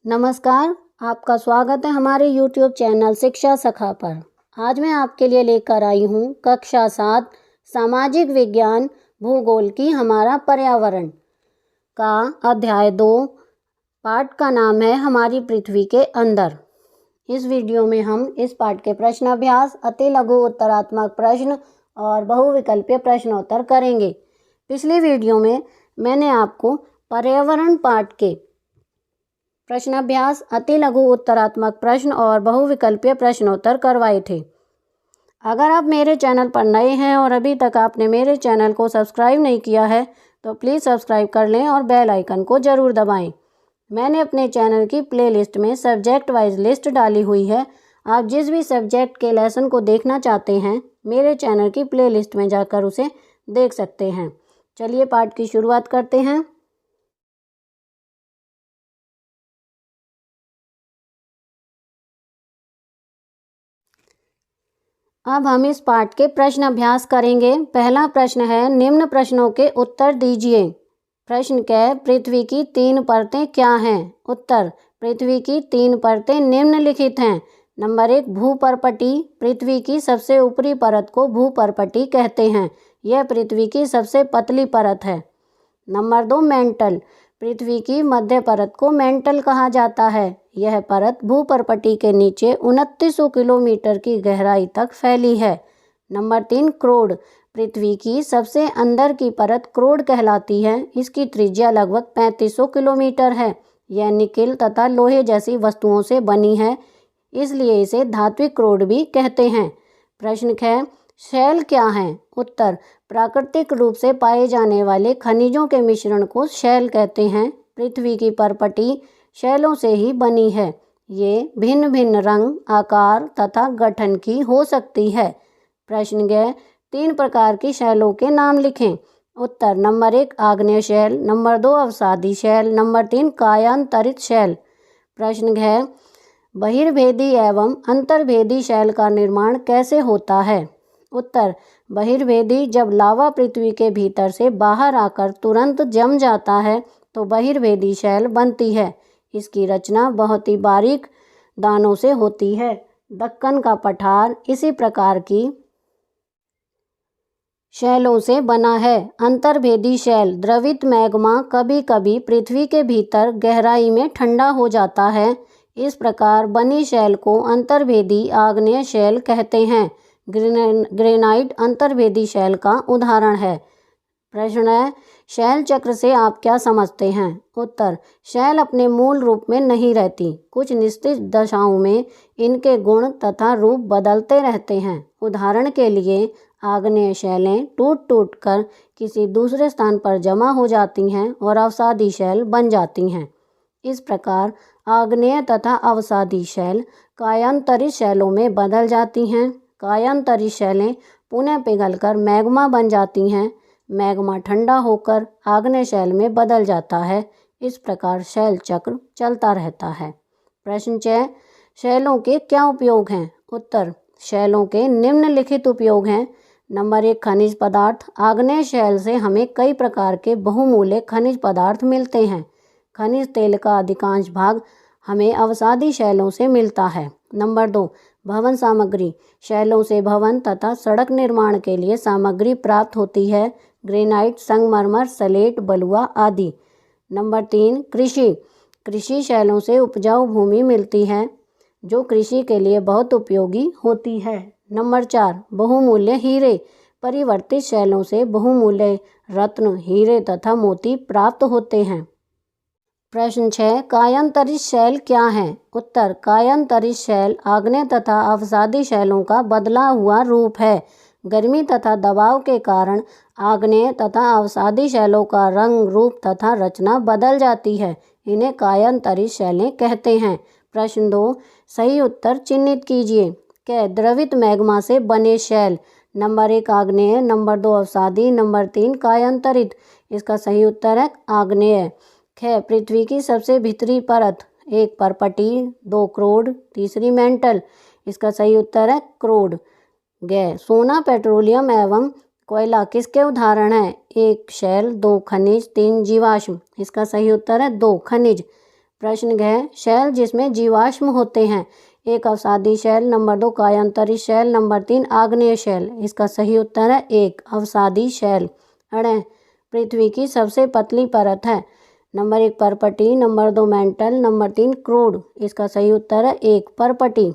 नमस्कार, आपका स्वागत है हमारे YouTube चैनल शिक्षा सखा पर। आज मैं आपके लिए लेकर आई हूँ कक्षा 7 सामाजिक विज्ञान भूगोल की हमारा पर्यावरण का अध्याय 2। पाठ का नाम है हमारी पृथ्वी के अंदर। इस वीडियो में हम इस पाठ के प्रश्न अभ्यास, अति लघु उत्तरात्मक प्रश्न और बहुविकल्पीय प्रश्नोत्तर करेंगे। पिछली वीडियो में मैंने आपको पर्यावरण पाठ के प्रश्नाभ्यास, अति लघु उत्तरात्मक प्रश्न और बहुविकल्पीय प्रश्नोत्तर करवाए थे। अगर आप मेरे चैनल पर नए हैं और अभी तक आपने मेरे चैनल को सब्सक्राइब नहीं किया है तो प्लीज़ सब्सक्राइब कर लें और बेल आइकन को ज़रूर दबाएं। मैंने अपने चैनल की प्लेलिस्ट में सब्जेक्ट वाइज लिस्ट डाली हुई है। आप जिस भी सब्जेक्ट के लेसन को देखना चाहते हैं मेरे चैनल की प्लेलिस्ट में जाकर उसे देख सकते हैं। चलिए पाठ की शुरुआत करते हैं। अब हम इस पाठ के प्रश्न अभ्यास करेंगे। पहला प्रश्न है, निम्न प्रश्नों के उत्तर दीजिए। प्रश्न क्या है? पृथ्वी की 3 परतें क्या हैं? उत्तर, पृथ्वी की 3 परतें निम्नलिखित हैं। नंबर 1, भूपर्पटी। पृथ्वी की सबसे ऊपरी परत को भूपर्पटी कहते हैं। यह पृथ्वी की सबसे पतली परत है। Number 2, mental. पृथ्वी की मध्य परत को मेंटल कहा जाता है। यह परत भूपर्पटी के नीचे 2900 किलोमीटर की गहराई तक फैली है। नंबर 3, क्रोड। पृथ्वी की सबसे अंदर की परत क्रोड कहलाती है। इसकी त्रिज्या लगभग 3500 किलोमीटर है। यह निकेल तथा लोहे जैसी वस्तुओं से बनी है, इसलिए इसे धात्विक क्रोड भी कहते हैं। प्रश्न है, शैल क्या हैं? उत्तर, प्राकृतिक रूप से पाए जाने वाले खनिजों के मिश्रण को शैल कहते हैं। पृथ्वी की परपटी शैलों से ही बनी है। ये भिन्न भिन्न रंग, आकार तथा गठन की हो सकती है। प्रश्न है, 3 प्रकार की शैलों के नाम लिखें। उत्तर, नंबर 1, आग्नेय शैल। नंबर 2, अवसादी शैल। नंबर 3, कायांतरित शैल। प्रश्न है, बहिर्भेदी एवं अंतर्भेदी शैल का निर्माण कैसे होता है? उत्तर, बहिर्भेदी जब लावा पृथ्वी के भीतर से बाहर आकर तुरंत जम जाता है तो बहिर्भेदी शैल बनती है। इसकी रचना बहुत ही बारीक दानों से होती है। दक्कन का पठार इसी प्रकार की शैलों से बना है। अंतर्भेदी शैल द्रवित मैग्मा कभी कभी पृथ्वी के भीतर गहराई में ठंडा हो जाता है। इस प्रकार बनी शैल को अंतर्भेदी आग्नेय शैल कहते हैं। ग्रेनाइट अंतर्भेदी शैल का उदाहरण है। प्रश्न है, शैल चक्र से आप क्या समझते हैं? उत्तर, शैल अपने मूल रूप में नहीं रहती। कुछ निश्चित दशाओं में इनके गुण तथा रूप बदलते रहते हैं। उदाहरण के लिए आग्नेय शैलें टूट टूट कर किसी दूसरे स्थान पर जमा हो जाती हैं और अवसादी शैल बन जाती हैं। इस प्रकार आग्नेय तथा अवसादी शैल कायांतरित शैलों में बदल जाती हैं। कायांतरित शैलें पुनः पिघलकर मैग्मा बन जाती हैं। मैग्मा ठंडा होकर आग्नेय शैल में बदल जाता है। इस प्रकार शैल चक्र चलता रहता है। प्रश्न 6, शैलों के क्या उपयोग हैं? उत्तर, शैलों के निम्नलिखित उपयोग हैं। नंबर 1, खनिज पदार्थ। आग्नेय शैल से हमें कई प्रकार के बहुमूल्य खनिज पदार्थ मिलते हैं। खनिज तेल का अधिकांश भाग हमें अवसादी शैलों से मिलता है। नंबर 2, भवन सामग्री। शैलों से भवन तथा सड़क निर्माण के लिए सामग्री प्राप्त होती है। ग्रेनाइट, संगमरमर, सलेट, बलुआ आदि। नंबर 3, कृषि। कृषि शैलों से उपजाऊ भूमि मिलती है जो कृषि के लिए बहुत उपयोगी होती है। नंबर 4, बहुमूल्य हीरे। परिवर्तित शैलों से बहुमूल्य रत्न, हीरे तथा मोती प्राप्त होते हैं। प्रश्न 6, कायांतरित शैल क्या है? उत्तर, कायांतरित शैल आग्नेय तथा अवसादी शैलों का बदला हुआ रूप है। गर्मी तथा दबाव के कारण आग्नेय तथा अवसादी शैलों का रंग, रूप तथा रचना बदल जाती है। इन्हें कायांतरित शैलें कहते हैं। प्रश्न 2, सही उत्तर चिन्हित कीजिए। क्या द्रवित मैग्मा से बने शैल? नंबर 1, आग्नेय। नंबर 2, अवसादी। नंबर 3, कायांतरित। इसका सही उत्तर है आग्नेय। है पृथ्वी की सबसे भीतरी परत? 1, परपटी। 2, क्रोड। तीसरी, मेंटल। इसका सही उत्तर है क्रोड। गैस, सोना, पेट्रोलियम एवं कोयला किसके उदाहरण हैं? 1, शैल। 2, खनिज। 3, जीवाश्म। इसका सही उत्तर है 2, खनिज। प्रश्न घ शैल जिसमें जीवाश्म होते हैं। 1 अवसादी शैल, नंबर 2 कायांतरित शैल, नंबर 3 आग्नेय शैल। इसका सही उत्तर है 1 अवसादी शैल। अण पृथ्वी की सबसे पतली परत है। नंबर 1 परपटी, नंबर 2 मेंटल, नंबर 3 क्रूड। इसका सही उत्तर है 1 परपटी।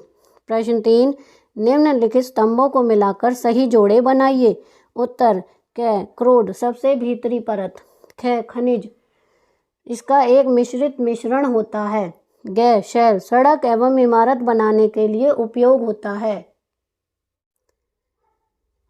प्रश्न 3 निम्नलिखित स्तंभों को मिलाकर सही जोड़े बनाइए। उत्तर क क्रूड सबसे भीतरी परत, ख खनिज इसका एक मिश्रित मिश्रण होता है, ग शैल सड़क एवं इमारत बनाने के लिए उपयोग होता है,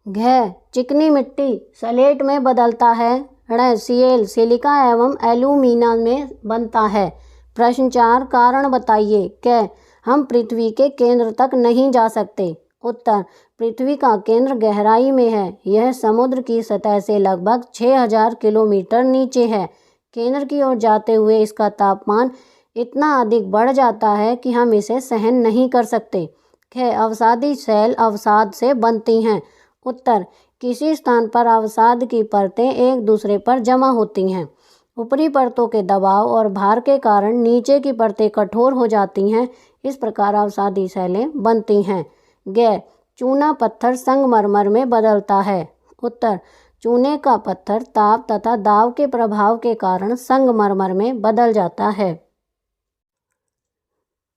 घ चिकनी मिट्टी सलेट में बदलता है, ण सीएल सिलिका एवं एल्यूमिना में बनता है। प्रश्न 4 कारण बताइए। क हम पृथ्वी के केंद्र तक नहीं जा सकते। उत्तर पृथ्वी का केंद्र गहराई में है। यह समुद्र की सतह से लगभग 6000 किलोमीटर नीचे है। केंद्र की ओर जाते हुए इसका तापमान इतना अधिक बढ़ जाता है कि हम इसे सहन नहीं कर सकते। ख अवसादी शैल अवसाद से बनती हैं। उत्तर किसी स्थान पर अवसाद की परतें एक दूसरे पर जमा होती हैं। ऊपरी परतों के दबाव और भार के कारण नीचे की परतें कठोर हो जाती हैं। इस प्रकार अवसादी शैलें बनती हैं। ग चूना पत्थर संगमरमर में बदलता है। उत्तर चूने का पत्थर ताप तथा दाब के प्रभाव के कारण संगमरमर में बदल जाता है।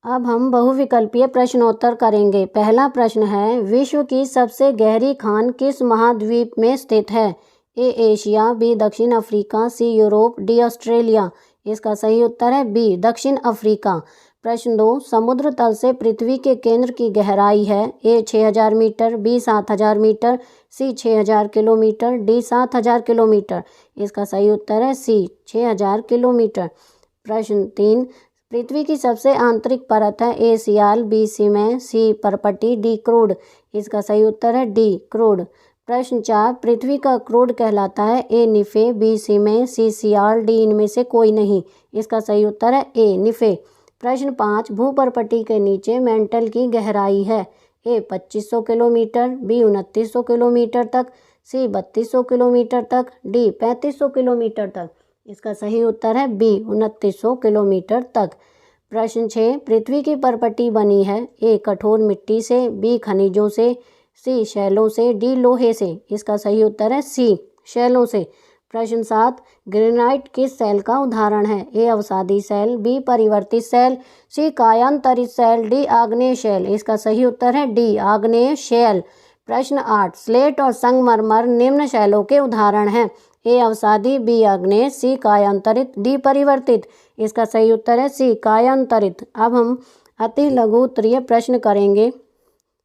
अब हम बहुविकल्पीय प्रश्नोत्तर करेंगे। पहला प्रश्न है, विश्व की सबसे गहरी खान किस महाद्वीप में स्थित है? ए एशिया, बी दक्षिण अफ्रीका, सी यूरोप, डी ऑस्ट्रेलिया। इसका सही उत्तर है बी दक्षिण अफ्रीका। प्रश्न 2 समुद्र तल से पृथ्वी के केंद्र की गहराई है। ए 6000 मीटर, बी 7000 मीटर, सी 6000 किलोमीटर, डी 7000 किलोमीटर। इसका सही उत्तर है सी 6000 किलोमीटर। प्रश्न 3 पृथ्वी की सबसे आंतरिक परत है। ए सियाल, बी सीमें, सी परपटी, डी क्रूड। इसका सही उत्तर है डी क्रूड। प्रश्न 4 पृथ्वी का क्रूड कहलाता है। ए निफे, बी सीमें, सी सियाल, डी इनमें से कोई नहीं। इसका सही उत्तर है ए निफे। प्रश्न 5 भूपर्पटी के नीचे मेंटल की गहराई है। ए 2500 किलोमीटर, बी 2900 किलोमीटर तक, सी 3200 किलोमीटर तक, डी 3500 किलोमीटर तक। इसका सही उत्तर है बी 2900 किलोमीटर तक। प्रश्न 6 पृथ्वी की परपटी बनी है। ए कठोर मिट्टी से, बी खनिजों से, सी शैलों से, डी लोहे से। इसका सही उत्तर है सी शैलों से। प्रश्न 7 ग्रेनाइट किस सेल का उदाहरण है? ए अवसादी सेल, बी परिवर्तित सेल, सी कायांतरित सेल, डी आग्नेय शैल। इसका सही उत्तर है डी आग्नेय शैल। प्रश्न 8 स्लेट और संगमरमर निम्न शैलों के उदाहरण हैं। ए अवसादी, बी आग्नेय, सी कायांतरित, डी परिवर्तित। इसका सही उत्तर है सी कायांतरित। अब हम अति लघु उत्तरीय प्रश्न करेंगे।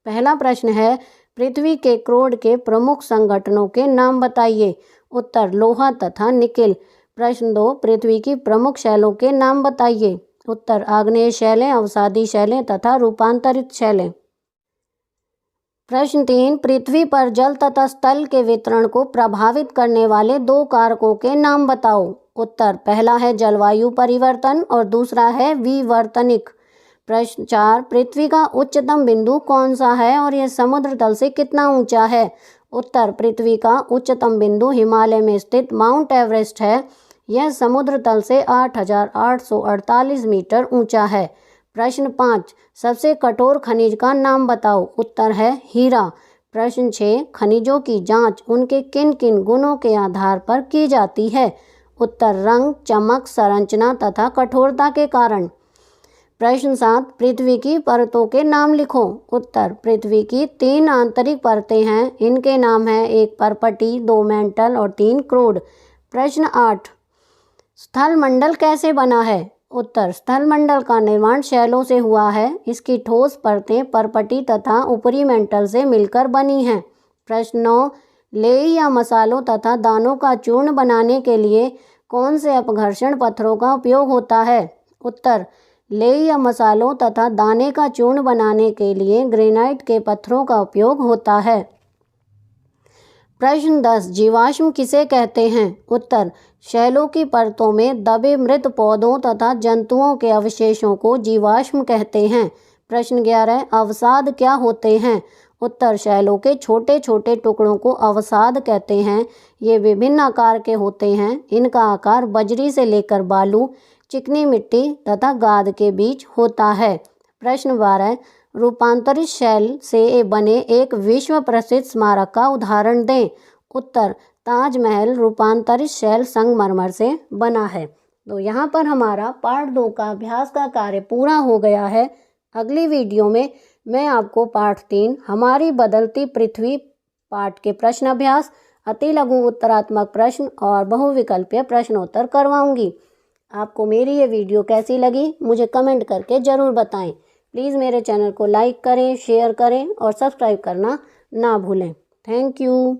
पहला प्रश्न है पृथ्वी के क्रोड के प्रमुख संगठनों के नाम बताइए। उत्तर लोहा तथा निकेल। प्रश्न 2 पृथ्वी की प्रमुख शैलों के नाम बताइए। उत्तर आग्नेय शैलें, अवसादी शैलें तथा रूपांतरित शैलें। प्रश्न 3 पृथ्वी पर जल तथा स्थल के वितरण को प्रभावित करने वाले 2 कारकों के नाम बताओ। उत्तर पहला है जलवायु परिवर्तन और दूसरा है विवर्तनिक। प्रश्न 4 पृथ्वी का उच्चतम बिंदु कौन सा है और यह समुद्र तल से कितना ऊंचा है? उत्तर पृथ्वी का उच्चतम बिंदु हिमालय में स्थित माउंट एवरेस्ट है। यह समुद्र तल से 8848 मीटर ऊंचा है। प्रश्न 5 सबसे कठोर खनिज का नाम बताओ। उत्तर है हीरा। प्रश्न 6 खनिजों की जांच उनके किन किन गुणों के आधार पर की जाती है? उत्तर रंग, चमक, संरचना तथा कठोरता के कारण। प्रश्न 7 पृथ्वी की परतों के नाम लिखो। उत्तर पृथ्वी की 3 आंतरिक परतें हैं। इनके नाम हैं 1 परपटी, 2 मेंटल और 3 क्रूड। प्रश्न 8 स्थल मंडल कैसे बना है? उत्तर स्थल मंडल का निर्माण शैलों से हुआ है। इसकी ठोस परतें परपटी तथा ऊपरी मेंटल से मिलकर बनी हैं। प्रश्न 9 लेई या मसालों तथा दानों का चूर्ण बनाने के लिए कौन से अपघर्षण पत्थरों का उपयोग होता है? उत्तर लेई या मसालों तथा दाने का चूर्ण बनाने के लिए ग्रेनाइट के पत्थरों का उपयोग होता है। प्रश्न 10 जीवाश्म किसे कहते हैं? उत्तर शैलों की परतों में दबे मृत पौधों तथा जंतुओं के अवशेषों को जीवाश्म कहते हैं। प्रश्न 11 अवसाद क्या होते हैं? उत्तर शैलों के छोटे छोटे टुकड़ों को अवसाद कहते हैं। ये विभिन्न आकार के होते हैं। इनका आकार बजरी से लेकर बालू, चिकनी मिट्टी तथा गाद के बीच होता है। प्रश्न 12, रूपांतरित शैल से बने एक विश्व प्रसिद्ध स्मारक का उदाहरण दें। उत्तर, ताजमहल रूपांतरित शैल संगमरमर से बना है। तो यहाँ पर हमारा पार्ट 2 का अभ्यास का कार्य पूरा हो गया है। अगली वीडियो में मैं आपको पार्ट 3 हमारी बदलती पृथ्वी पाठ के प्रश्न अभ्यास, अति लघु उत्तरात्मक प्रश्न और बहुविकल्पीय प्रश्नोत्तर करवाऊंगी। आपको मेरी ये वीडियो कैसी लगी मुझे कमेंट करके ज़रूर बताएं। प्लीज़ मेरे चैनल को लाइक करें, शेयर करें और सब्सक्राइब करना ना भूलें। Thank you.